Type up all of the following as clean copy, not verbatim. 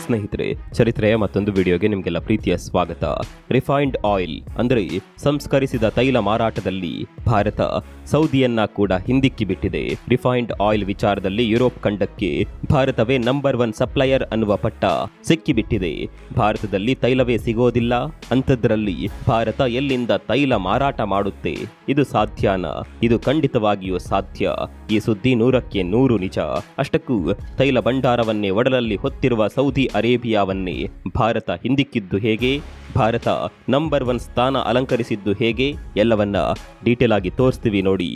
ಸ್ನೇಹಿತರೆ, ಚರಿತ್ರೆಯ ಮತ್ತೊಂದು ವಿಡಿಯೋಗೆ ನಿಮಗೆಲ್ಲ ಪ್ರೀತಿಯ ಸ್ವಾಗತ. ರಿಫೈನ್ಡ್ ಆಯಿಲ್ ಅಂದರೆ ಸಂಸ್ಕರಿಸಿದ ತೈಲ ಮಾರಾಟದಲ್ಲಿ ಭಾರತ ಸೌದಿಯನ್ನ ಕೂಡ ಹಿಂದಿಕ್ಕಿ ಬಿಟ್ಟಿದೆ. ರಿಫೈನ್ಡ್ ಆಯಿಲ್ ವಿಚಾರದಲ್ಲಿ ಯುರೋಪ್ ಖಂಡಕ್ಕೆ ಭಾರತವೇ ನಂಬರ್ 1 ಸಪ್ಲೈಯರ್ ಅನ್ನುವ ಪಟ್ಟ ಸಿಕ್ಕಿಬಿಟ್ಟಿದೆ. ಭಾರತದಲ್ಲಿ ತೈಲವೇ ಸಿಗೋದಿಲ್ಲ ಅಂಥದ್ರಲ್ಲಿ ಭಾರತ ಎಲ್ಲಿಂದ ತೈಲ ಮಾರಾಟ ಮಾಡುತ್ತೆ? ಇದು ಸಾಧ್ಯನಾ? ಇದು ಖಂಡಿತವಾಗಿಯೂ ಸಾಧ್ಯ. ಈ ಸುದ್ದಿ 100ಕ್ಕೆ 100 ನಿಜ. ಅಷ್ಟಕ್ಕೂ ತೈಲ ಭಂಡಾರವನ್ನೇ ಒಡಲಲ್ಲಿ ಹೊತ್ತಿರುವ ಸೌದಿ ಅರೇಬಿಯಾವನ್ನೇ ಭಾರತ ಹಿಂದಿಕ್ಕಿದ್ದು ಹೇಗೆ? ಭಾರತ ನಂಬರ್ 1 ಸ್ಥಾನ ಅಲಂಕರಿಸಿದ್ದು ಹೇಗೆ? ಎಲ್ಲವನ್ನ ಡೀಟೇಲ್ ಆಗಿ ತೋರಿಸ್ತೀವಿ ನೋಡಿ.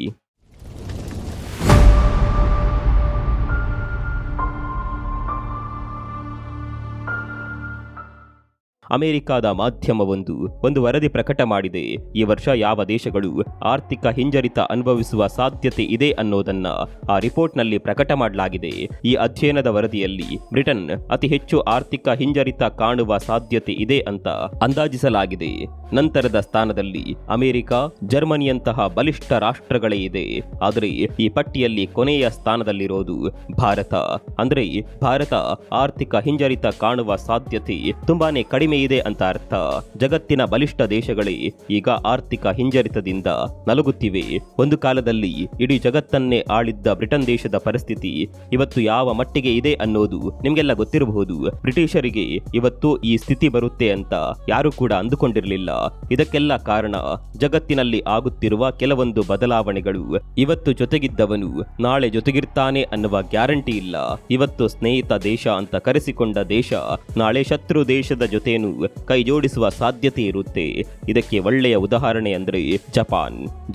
ಅಮೆರಿಕಾದ ಮಾಧ್ಯಮವೊಂದು ವರದಿ ಪ್ರಕಟ ಮಾಡಿದೆ. ಈ ವರ್ಷ ಯಾವ ದೇಶಗಳು ಆರ್ಥಿಕ ಹಿಂಜರಿತ ಅನುಭವಿಸುವ ಸಾಧ್ಯತೆ ಇದೆ ಅನ್ನೋದನ್ನ ಆ ರಿಪೋರ್ಟ್ನಲ್ಲಿ ಪ್ರಕಟ ಮಾಡಲಾಗಿದೆ. ಈ ಅಧ್ಯಯನದ ವರದಿಯಲ್ಲಿ ಬ್ರಿಟನ್ ಅತಿ ಹೆಚ್ಚು ಆರ್ಥಿಕ ಹಿಂಜರಿತ ಕಾಣುವ ಸಾಧ್ಯತೆ ಇದೆ ಅಂತ ಅಂದಾಜಿಸಲಾಗಿದೆ. ನಂತರದ ಸ್ಥಾನದಲ್ಲಿ ಅಮೆರಿಕ, ಜರ್ಮನಿಯಂತಹ ಬಲಿಷ್ಠ ರಾಷ್ಟ್ರಗಳೇ ಇದೆ. ಆದರೆ ಈ ಪಟ್ಟಿಯಲ್ಲಿ ಕೊನೆಯ ಸ್ಥಾನದಲ್ಲಿರೋದು ಭಾರತ. ಅಂದ್ರೆ ಭಾರತ ಆರ್ಥಿಕ ಹಿಂಜರಿತ ಕಾಣುವ ಸಾಧ್ಯತೆ ತುಂಬಾನೇ ಕಡಿಮೆ ಇದೆ ಅಂತ ಅರ್ಥ. ಜಗತ್ತಿನ ಬಲಿಷ್ಠ ದೇಶಗಳೇ ಈಗ ಆರ್ಥಿಕ ಹಿಂಜರಿತದಿಂದ ನಲುಗುತ್ತಿವೆ. ಒಂದು ಕಾಲದಲ್ಲಿ ಇಡೀ ಜಗತ್ತನ್ನೇ ಆಳಿದ್ದ ಬ್ರಿಟನ್ ದೇಶದ ಪರಿಸ್ಥಿತಿ ಇವತ್ತು ಯಾವ ಮಟ್ಟಿಗೆ ಇದೆ ಅನ್ನೋದು ನಿಮ್ಗೆಲ್ಲ ಗೊತ್ತಿರಬಹುದು. ಬ್ರಿಟಿಷರಿಗೆ ಇವತ್ತು ಈ ಸ್ಥಿತಿ ಬರುತ್ತೆ ಅಂತ ಯಾರು ಕೂಡ ಅಂದುಕೊಂಡಿರಲಿಲ್ಲ. ಇದಕ್ಕೆಲ್ಲ ಕಾರಣ ಜಗತ್ತಿನಲ್ಲಿ ಆಗುತ್ತಿರುವ ಕೆಲವೊಂದು ಬದಲಾವಣೆಗಳು. ಇವತ್ತು ಜೊತೆಗಿದ್ದವನು ನಾಳೆ ಜೊತೆಗಿರ್ತಾನೆ ಅನ್ನುವ ಗ್ಯಾರಂಟಿ ಇಲ್ಲ. ಇವತ್ತು ಸ್ನೇಹಿತ ದೇಶ ಅಂತ ಕರೆಸಿಕೊಂಡ ದೇಶ ನಾಳೆ ಶತ್ರು ದೇಶದ ಜೊತೆನೂ ಕೈ ಜೋಡಿಸುವ ಸಾಧ್ಯತೆ ಇರುತ್ತೆ. ಇದಕ್ಕೆ ಒಳ್ಳೆಯ ಉದಾಹರಣೆ ಅಂದ್ರೆ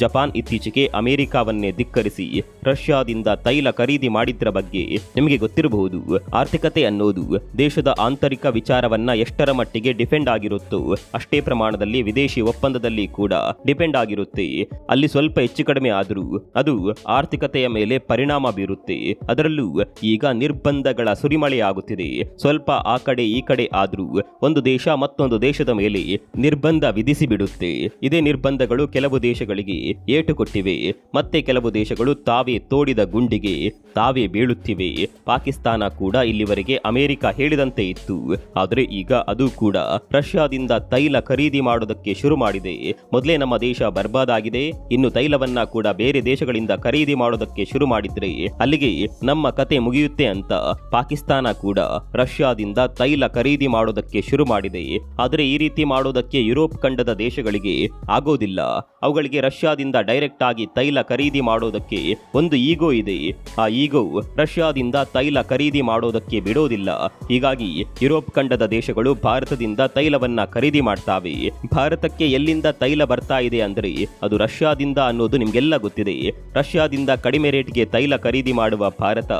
ಜಪಾನ್ ಇತ್ತೀಚೆಗೆ ಅಮೆರಿಕಾವನ್ನೇ ಧಿಕ್ಕರಿಸಿ ರಷ್ಯಾದಿಂದ ತೈಲ ಖರೀದಿ ಮಾಡಿದ್ರ ಬಗ್ಗೆ ನಿಮಗೆ ಗೊತ್ತಿರಬಹುದು. ಆರ್ಥಿಕತೆ ಅನ್ನೋದು ದೇಶದ ಆಂತರಿಕ ವಿಚಾರವನ್ನ ಎಷ್ಟರ ಮಟ್ಟಿಗೆ ಡಿಪೆಂಡ್ ಆಗಿರುತ್ತೋ ಅಷ್ಟೇ ಪ್ರಮಾಣದಲ್ಲಿ ವಿದೇಶಿ ಒಪ್ಪಂದದಲ್ಲಿ ಕೂಡ ಡಿಪೆಂಡ್ ಆಗಿರುತ್ತೆ. ಅಲ್ಲಿ ಸ್ವಲ್ಪ ಹೆಚ್ಚು ಕಡಿಮೆ ಆದರೂ ಅದು ಆರ್ಥಿಕತೆಯ ಮೇಲೆ ಪರಿಣಾಮ ಬೀರುತ್ತೆ. ಅದರಲ್ಲೂ ಈಗ ನಿರ್ಬಂಧಗಳ ಸುರಿಮಳೆಯಾಗುತ್ತಿದೆ. ಸ್ವಲ್ಪ ಆ ಕಡೆ ಈ ಕಡೆ ಆದ್ರೂ ಒಂದು ದೇಶ ಮತ್ತೊಂದು ದೇಶದ ಮೇಲೆ ನಿರ್ಬಂಧ ವಿಧಿಸಿ ಬಿಡುತ್ತೆ. ಇದೇ ನಿರ್ಬಂಧಗಳು ಕೆಲವು ದೇಶಗಳಿಗೆ ಏಟು ಕೊಟ್ಟಿವೆ. ಮತ್ತೆ ಕೆಲವು ದೇಶಗಳು ತಾವೇ ತೋಡಿದ ಗುಂಡಿಗೆ ತಾವೇ ಬೀಳುತ್ತಿವೆ. ಪಾಕಿಸ್ತಾನ ಕೂಡ ಇಲ್ಲಿವರೆಗೆ ಅಮೆರಿಕ ಹೇಳಿದಂತೆ ಇತ್ತು. ಆದರೆ ಈಗ ಅದು ಕೂಡ ರಷ್ಯಾದಿಂದ ತೈಲ ಖರೀದಿ ಮಾಡೋದಕ್ಕೆ ಶುರು ಮಾಡಿದೆ. ಮೊದಲೇ ನಮ್ಮ ದೇಶ ಬರ್ಬಾದಾಗಿದೆ, ಇನ್ನು ತೈಲವನ್ನ ಕೂಡ ಬೇರೆ ದೇಶಗಳಿಂದ ಖರೀದಿ ಮಾಡೋದಕ್ಕೆ ಶುರು ಮಾಡಿದ್ರೆ ಅಲ್ಲಿಗೆ ನಮ್ಮ ಕತೆ ಮುಗಿಯುತ್ತೆ ಅಂತ ಪಾಕಿಸ್ತಾನ ಕೂಡ ರಷ್ಯಾದಿಂದ ತೈಲ ಖರೀದಿ ಮಾಡೋದಕ್ಕೆ ಶುರು ಮಾಡಿದೆ. ಆದರೆ ಈ ರೀತಿ ಮಾಡೋದಕ್ಕೆ ಯುರೋಪ್ ಖಂಡದ ದೇಶಗಳಿಗೆ ಆಗೋದಿಲ್ಲ. ಅವುಗಳಿಗೆ ರಷ್ಯಾದಿಂದ ಡೈರೆಕ್ಟ್ ಆಗಿ ತೈಲ ಖರೀದಿ ಮಾಡೋದಕ್ಕೆ ಒಂದು ಈಗೋ ಇದೆ. ಆ ಈಗೋ ರಷ್ಯಾದಿಂದ ತೈಲ ಖರೀದಿ ಮಾಡೋದಕ್ಕೆ ಬಿಡೋದಿಲ್ಲ. ಹೀಗಾಗಿ ಯುರೋಪ್ ಖಂಡದ ದೇಶಗಳು ಭಾರತದಿಂದ ತೈಲವನ್ನ ಖರೀದಿ ಮಾಡ್ತಾವೆ. ಭಾರತಕ್ಕೆ ಎಲ್ಲಿಂದ ತೈಲ ಬರ್ತಾ ಇದೆ ಅಂದ್ರೆ ಅದು ರಷ್ಯಾದಿಂದ ಅನ್ನೋದು ನಿಮ್ಗೆಲ್ಲ ಗೊತ್ತಿದೆ. ರಷ್ಯಾದಿಂದ ಕಡಿಮೆ ರೇಟ್ಗೆ ತೈಲ ಖರೀದಿ ಮಾಡುವ ಭಾರತ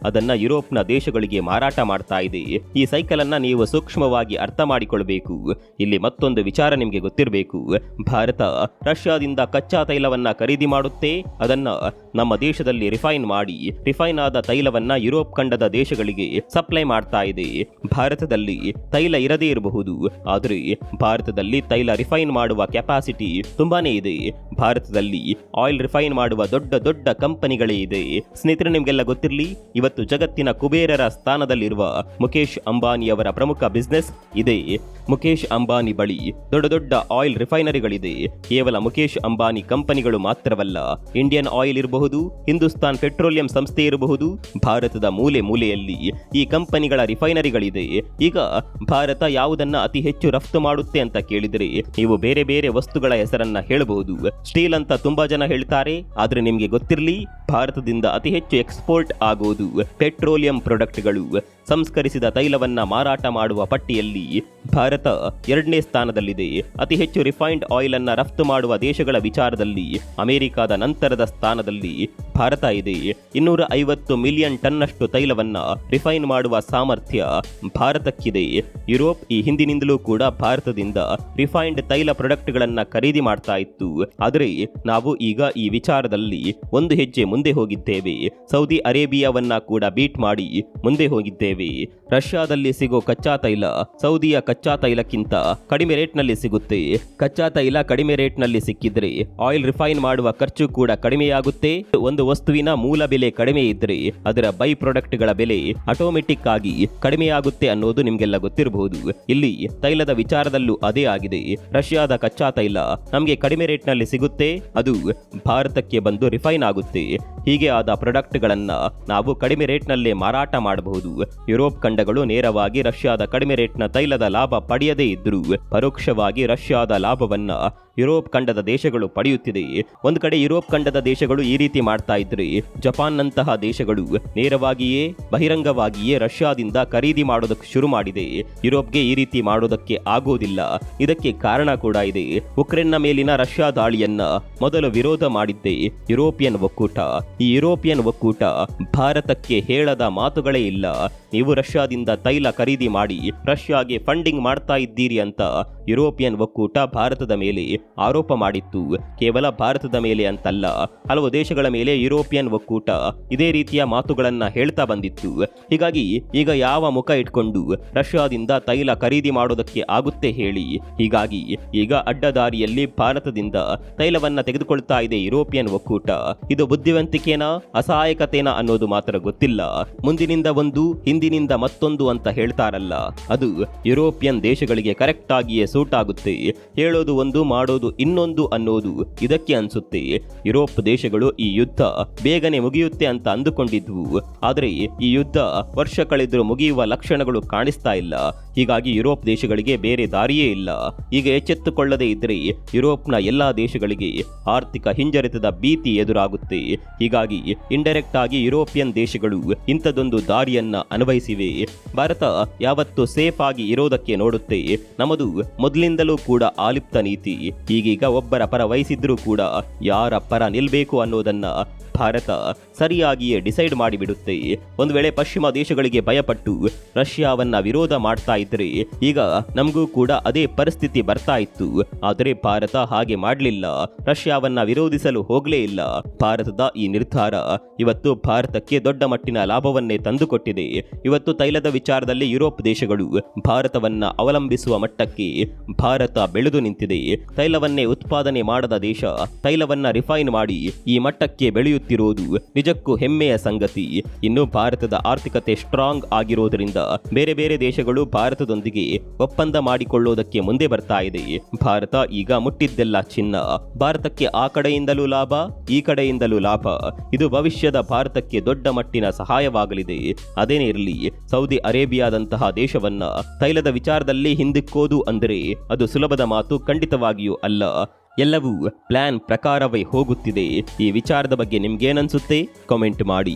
ಅದನ್ನ ಯುರೋಪ್ನ ದೇಶಗಳಿಗೆ ಮಾರಾಟ ಮಾಡ್ತಾ ಇದೆ. ಈ ಸೈಕಲ್ ಅನ್ನ ನೀವು ಸೂಕ್ಷ್ಮವಾಗಿ ಅರ್ಥ ಮಾಡಿಕೊಳ್ಳಬೇಕು. ಇಲ್ಲಿ ಮತ್ತೊಂದು ವಿಚಾರ ನಿಮಗೆ ಗೊತ್ತಿರಬೇಕು. ಭಾರತ ರಷ್ಯಾದಿಂದ ಕಚ್ಚಾ ತೈಲವನ್ನ ಖರೀದಿ ಮಾಡುತ್ತೆ. ಅದನ್ನ ನಮ್ಮ ದೇಶದಲ್ಲಿ ರಿಫೈನ್ ಆದ ತೈಲವನ್ನ ಯುರೋಪ್ ಖಂಡದ ದೇಶಗಳಿಗೆ ಸಪ್ಲೈ ಮಾಡ್ತಾ ಇದೆ. ಭಾರತದಲ್ಲಿ ತೈಲ ಇರದೇ ಇರಬಹುದು, ಆದರೆ ಭಾರತದಲ್ಲಿ ತೈಲ ರಿಫೈನ್ ಮಾಡುವ ಕೆಪಾಸಿಟಿ ತುಂಬಾನೇ ಇದೆ. ಭಾರತದಲ್ಲಿ ಆಯಿಲ್ ರಿಫೈನ್ ಮಾಡುವ ದೊಡ್ಡ ದೊಡ್ಡ ಕಂಪನಿಗಳೇ ಇದೆ. ಸ್ನೇಹಿತರೆ, ನಿಮಗೆಲ್ಲ ಗೊತ್ತಿರಲಿ, ಇವತ್ತು ಜಗತ್ತಿನ ಕುಬೇರರ ಸ್ಥಾನದಲ್ಲಿರುವ ಮುಖೇಶ್ ಅಂಬಾನಿಯವರ ಪ್ರಮುಖ ಬಿಸ್ನೆಸ್ ಇದೆ. ಮುಖೇಶ್ ಅಂಬಾನಿ ಬಳಿ ದೊಡ್ಡ ದೊಡ್ಡ ಆಯಿಲ್ ರಿಫೈನರಿಗಳಿದೆ. ಕೇವಲ ಮುಖೇಶ್ ಅಂಬಾನಿ ಕಂಪನಿಗಳು ಮಾತ್ರವಲ್ಲ, ಇಂಡಿಯನ್ ಆಯಿಲ್ ಇರಬಹುದು, ಹಿಂದೂಸ್ತಾನ್ ಪೆಟ್ರೋಲಿಯಂ ಸಂಸ್ಥೆ ಇರಬಹುದು, ಭಾರತದ ಮೂಲೆ ಮೂಲೆಯಲ್ಲಿ ಈ ಕಂಪನಿಗಳ ರಿಫೈನರಿಗಳಿದೆ. ಈಗ ಭಾರತ ಯಾವುದನ್ನ ಅತಿ ಹೆಚ್ಚು ರಫ್ತು ಮಾಡುತ್ತೆ ಅಂತ ಕೇಳಿದರೆ ನೀವು ಬೇರೆ ಬೇರೆ ವಸ್ತುಗಳ ಹೆಸರನ್ನ ಹೇಳಬಹುದು. ಸ್ಟೀಲ್ ಅಂತ ತುಂಬಾ ಜನ ಹೇಳ್ತಾರೆ. ಆದ್ರೆ ನಿಮ್ಗೆ ಗೊತ್ತಿರಲಿ, ಭಾರತದಿಂದ ಅತಿ ಹೆಚ್ಚು ಎಕ್ಸ್ಪೋರ್ಟ್ ಆಗೋದು ಪೆಟ್ರೋಲಿಯಂ ಪ್ರಾಡಕ್ಟ್ಗಳು. ಸಂಸ್ಕರಿಸಿದ ತೈಲವನ್ನ ಮಾರಾಟ ಮಾಡುವ ಪಟ್ಟಿಯಲ್ಲಿ ಭಾರತ 2ನೇ ಸ್ಥಾನದಲ್ಲಿದೆ. ಅತಿ ಹೆಚ್ಚು ರಿಫೈನ್ಡ್ ಆಯಿಲ್ ಅನ್ನ ರಫ್ತು ಮಾಡುವ ದೇಶಗಳ ವಿಚಾರದಲ್ಲಿ ಅಮೆರಿಕದ ನಂತರದ ಸ್ಥಾನದಲ್ಲಿ ಭಾರತ ಇದೆ. 250 ಮಿಲಿಯನ್ ಟನ್ನಷ್ಟು ತೈಲವನ್ನ ರಿಫೈನ್ ಮಾಡುವ ಸಾಮರ್ಥ್ಯ ಭಾರತಕ್ಕಿದೆ. ಯುರೋಪ್ ಈ ಹಿಂದಿನಿಂದಲೂ ಕೂಡ ಭಾರತದಿಂದ ರಿಫೈನ್ಡ್ ತೈಲ ಪ್ರಾಡಕ್ಟ್ಗಳನ್ನ ಖರೀದಿ ಮಾಡ್ತಾ ಇತ್ತು. ಆದರೆ ನಾವು ಈಗ ಈ ವಿಚಾರದಲ್ಲಿ ಒಂದು ಹೆಜ್ಜೆ ಮುಂದೆ ಹೋಗಿದ್ದೇವೆ. ಸೌದಿ ಅರೇಬಿಯಾವನ್ನ ಕೂಡ ಬೀಟ್ ಮಾಡಿ ಮುಂದೆ ಹೋಗಿದ್ದೇವೆ. ರಷ್ಯಾದಲ್ಲಿ ಸಿಗೋ ಕಚ್ಚಾ ತೈಲ ಸೌದಿಯ ಕಚ್ಚಾ ತೈಲಕ್ಕಿಂತ ಕಡಿಮೆ ರೇಟ್ನಲ್ಲಿ ಸಿಗುತ್ತೆ. ಕಚ್ಚಾ ತೈಲ ಕಡಿಮೆ ರೇಟ್ನಲ್ಲಿ ಸಿಕ್ಕಿದ್ರೆ ಆಯಿಲ್ ರಿಫೈನ್ ಮಾಡುವ ಖರ್ಚು ಕೂಡ ಕಡಿಮೆಯಾಗುತ್ತೆ. ಒಂದು ಒಂದು ವಸ್ತುವಿನ ಮೂಲ ಬೆಲೆ ಕಡಿಮೆ ಇದ್ರೆ ಅದರ ಬೈ ಪ್ರಾಡಕ್ಟ್ಗಳ ಬೆಲೆ ಆಟೋಮೆಟಿಕ್ ಆಗಿ ಕಡಿಮೆಯಾಗುತ್ತೆ ಅನ್ನೋದು ನಿಮ್ಗೆಲ್ಲ ಗೊತ್ತಿರಬಹುದು. ಇಲ್ಲಿ ತೈಲದ ವಿಚಾರದಲ್ಲೂ ಅದೇ ಆಗಿದೆ. ರಷ್ಯಾದ ಕಚ್ಚಾ ತೈಲ ನಮಗೆ ಕಡಿಮೆ ರೇಟ್ನಲ್ಲಿ ಸಿಗುತ್ತೆ, ಅದು ಭಾರತಕ್ಕೆ ಬಂದು ರಿಫೈನ್ ಆಗುತ್ತೆ. ಹೀಗೆ ಆದ ಪ್ರಾಡಕ್ಟ್ಗಳನ್ನ ನಾವು ಕಡಿಮೆ ರೇಟ್ನಲ್ಲೇ ಮಾರಾಟ ಮಾಡಬಹುದು. ಯುರೋಪ್ ಖಂಡಗಳು ನೇರವಾಗಿ ರಷ್ಯಾದ ಕಡಿಮೆ ರೇಟ್ನ ತೈಲದ ಲಾಭ ಪಡೆಯದೇ ಇದ್ರೂ ಪರೋಕ್ಷವಾಗಿ ರಷ್ಯಾದ ಲಾಭವನ್ನ ಯುರೋಪ್ ಖಂಡದ ದೇಶಗಳು ಪಡೆಯುತ್ತಿದೆ. ಒಂದು ಕಡೆ ಯುರೋಪ್ ಖಂಡದ ದೇಶಗಳು ಈ ರೀತಿ ಮಾಡ್ತಾ ಇದ್ರೆ, ಜಪಾನ್ನಂತಹ ದೇಶಗಳು ನೇರವಾಗಿಯೇ ಬಹಿರಂಗವಾಗಿಯೇ ರಷ್ಯಾದಿಂದ ಖರೀದಿ ಮಾಡೋದಕ್ಕೆ ಶುರು ಮಾಡಿದೆ. ಯುರೋಪ್ಗೆ ಈ ರೀತಿ ಮಾಡೋದಕ್ಕೆ ಆಗೋದಿಲ್ಲ. ಇದಕ್ಕೆ ಕಾರಣ ಕೂಡ ಇದೆ. ಉಕ್ರೇನ್ನ ಮೇಲಿನ ರಷ್ಯಾ ದಾಳಿಯನ್ನ ಮೊದಲು ವಿರೋಧ ಮಾಡಿದ್ದೆ ಯುರೋಪಿಯನ್ ಒಕ್ಕೂಟ. ಈ ಯುರೋಪಿಯನ್ ಒಕ್ಕೂಟ ಭಾರತಕ್ಕೆ ಹೇಳದ ಮಾತುಗಳೇ ಇಲ್ಲ. ನೀವು ರಷ್ಯಾದಿಂದ ತೈಲ ಖರೀದಿ ಮಾಡಿ ರಷ್ಯಾಗೆ ಫಂಡಿಂಗ್ ಮಾಡ್ತಾ ಇದ್ದೀರಿ ಅಂತ ಯುರೋಪಿಯನ್ ಒಕ್ಕೂಟ ಭಾರತದ ಮೇಲೆ ಆರೋಪ ಮಾಡಿತ್ತು. ಕೇವಲ ಭಾರತದ ಮೇಲೆ ಅಂತಲ್ಲ, ಹಲವು ದೇಶಗಳ ಮೇಲೆ ಯುರೋಪಿಯನ್ ಒಕ್ಕೂಟ ಇದೇ ರೀತಿಯ ಮಾತುಗಳನ್ನ ಹೇಳ್ತಾ ಬಂದಿತ್ತು. ಹೀಗಾಗಿ ಈಗ ಯಾವ ಮುಖ ಇಟ್ಕೊಂಡು ರಷ್ಯಾದಿಂದ ತೈಲ ಖರೀದಿ ಮಾಡೋದಕ್ಕೆ ಆಗುತ್ತೆ ಹೇಳಿ? ಹೀಗಾಗಿ ಈಗ ಅಡ್ಡದಾರಿಯಲ್ಲಿ ಭಾರತದಿಂದ ತೈಲವನ್ನ ತೆಗೆದುಕೊಳ್ತಾ ಇದೆ ಯುರೋಪಿಯನ್ ಒಕ್ಕೂಟ. ಇದು ಬುದ್ಧಿವಂತಿಕೆನಾ ಅಸಹಾಯಕತೆನಾ ಅನ್ನೋದು ಮಾತ್ರ ಗೊತ್ತಿಲ್ಲ. ಮುಂದಿನಿಂದ ಒಂದು ಹಿಂದಿನಿಂದ ಮತ್ತೊಂದು ಅಂತ ಹೇಳ್ತಾರಲ್ಲ, ಅದು ಯುರೋಪಿಯನ್ ದೇಶಗಳಿಗೆ ಕರೆಕ್ಟ್ ಆಗಿಯೇ ಸೂಟ್ ಆಗುತ್ತೆ. ಹೇಳೋದು ಒಂದು ಮಾಡೋದು ಇನ್ನೊಂದು ಅನ್ನೋದು ಇದಕ್ಕೆ ಅನ್ಸುತ್ತೆ. ಯುರೋಪ್ ದೇಶಗಳು ಈ ಯುದ್ಧ ಬೇಗನೆ ಮುಗಿಯುತ್ತೆ ಅಂತ ಅಂದುಕೊಂಡಿದ್ವು. ಆದರೆ ಈ ಯುದ್ಧ ವರ್ಷ ಕಳೆದರೂ ಮುಗಿಯುವ ಲಕ್ಷಣಗಳು ಕಾಣಿಸ್ತಾ ಇಲ್ಲ. ಹೀಗಾಗಿ ಯುರೋಪ್ ದೇಶಗಳಿಗೆ ಬೇರೆ ದಾರಿಯೇ ಇಲ್ಲ. ಈಗ ಎಚ್ಚೆತ್ತುಕೊಳ್ಳದೆ ಇದ್ರೆ ಯುರೋಪ್ನ ಎಲ್ಲಾ ದೇಶಗಳಿಗೆ ಆರ್ಥಿಕ ಹಿಂಜರಿತದ ಭೀತಿ ಎದುರಾಗುತ್ತೆ. ಹೀಗಾಗಿ ಇಂಡೈರೆಕ್ಟ್ ಆಗಿ ಯುರೋಪಿಯನ್ ದೇಶಗಳು ಇಂಥದೊಂದು ದಾರಿಯನ್ನ ಅನ್ವಯಿಸಿವೆ. ಭಾರತ ಯಾವತ್ತು ಸೇಫ್ ಆಗಿ ಇರೋದಕ್ಕೆ ನೋಡುತ್ತೆ. ನಮ್ಮದು ಮೊದಲಿಂದಲೂ ಕೂಡ ಆಲಿಪ್ತ ನೀತಿ. ಈಗೀಗ ಒಬ್ಬರ ಪರ ವಹಿಸಿದ್ರೂ ಕೂಡ ಯಾರ ಪರ ನಿಲ್ಬೇಕು ಅನ್ನೋದನ್ನ ಭಾರತ ಸರಿಯಾಗಿಯೇ ಡಿಸೈಡ್ ಮಾಡಿಬಿಡುತ್ತೆ. ಒಂದು ವೇಳೆ ಪಶ್ಚಿಮ ದೇಶಗಳಿಗೆ ಭಯಪಟ್ಟು ರಷ್ಯಾವನ್ನ ವಿರೋಧ ಮಾಡ್ತಾ ಇದ್ರೆ ಈಗ ನಮಗೂ ಕೂಡ ಅದೇ ಪರಿಸ್ಥಿತಿ ಬರ್ತಾ ಇತ್ತು. ಆದರೆ ಭಾರತ ಹಾಗೆ ಮಾಡಲಿಲ್ಲ. ರಷ್ಯಾವನ್ನ ವಿರೋಧಿಸಲು ಹೋಗಲೇ ಇಲ್ಲ. ಭಾರತದ ಈ ನಿರ್ಧಾರ ಇವತ್ತು ಭಾರತಕ್ಕೆ ದೊಡ್ಡ ಮಟ್ಟಿನ ಲಾಭವನ್ನೇ ತಂದುಕೊಟ್ಟಿದೆ. ಇವತ್ತು ತೈಲದ ವಿಚಾರದಲ್ಲಿ ಯುರೋಪ್ ದೇಶಗಳು ಭಾರತವನ್ನ ಅವಲಂಬಿಸುವ ಮಟ್ಟಕ್ಕೆ ಭಾರತ ಬೆಳೆದು ನಿಂತಿದೆ. ತೈಲವನ್ನೇ ಉತ್ಪಾದನೆ ಮಾಡದ ದೇಶ ತೈಲವನ್ನ ರಿಫೈನ್ ಮಾಡಿ ಈ ಮಟ್ಟಕ್ಕೆ ಬೆಳೆಯುತ್ತಿರುವುದು ನಿಜಕ್ಕೂ ಹೆಮ್ಮೆಯ ಸಂಗತಿ. ಇನ್ನು ಭಾರತದ ಆರ್ಥಿಕತೆ ಸ್ಟ್ರಾಂಗ್ ಆಗಿರೋದ್ರಿಂದ ಬೇರೆ ಬೇರೆ ದೇಶಗಳು ಭಾರತದೊಂದಿಗೆ ಒಪ್ಪಂದ ಮಾಡಿಕೊಳ್ಳೋದಕ್ಕೆ ಮುಂದೆ ಬರ್ತಾ ಇದೆ. ಭಾರತ ಈಗ ಮುಟ್ಟಿದ್ದೆಲ್ಲ ಚಿನ್ನ. ಭಾರತಕ್ಕೆ ಆ ಕಡೆಯಿಂದಲೂ ಲಾಭ, ಈ ಕಡೆಯಿಂದಲೂ ಲಾಭ. ಇದು ಭವಿಷ್ಯದ ಭಾರತಕ್ಕೆ ದೊಡ್ಡ ಮಟ್ಟಿನ ಸಹಾಯವಾಗಲಿದೆ. ಅದೇನೇ ಇರಲಿ, ಸೌದಿ ಅರೇಬಿಯಾದಂತಹ ದೇಶವನ್ನ ತೈಲದ ವಿಚಾರದಲ್ಲಿ ಹಿಂದಿಕ್ಕೋದು ಅಂದರೆ ಅದು ಸುಲಭದ ಮಾತು ಖಂಡಿತವಾಗಿಯೂ ಅಲ್ಲ. ಎಲ್ಲವೂ ಪ್ಲಾನ್ ಪ್ರಕಾರವೇ ಹೋಗುತ್ತಿದೆ. ಈ ವಿಚಾರದ ಬಗ್ಗೆ ನಿಮ್ಗೇನನ್ಸುತ್ತೆ? ಕಾಮೆಂಟ್ ಮಾಡಿ.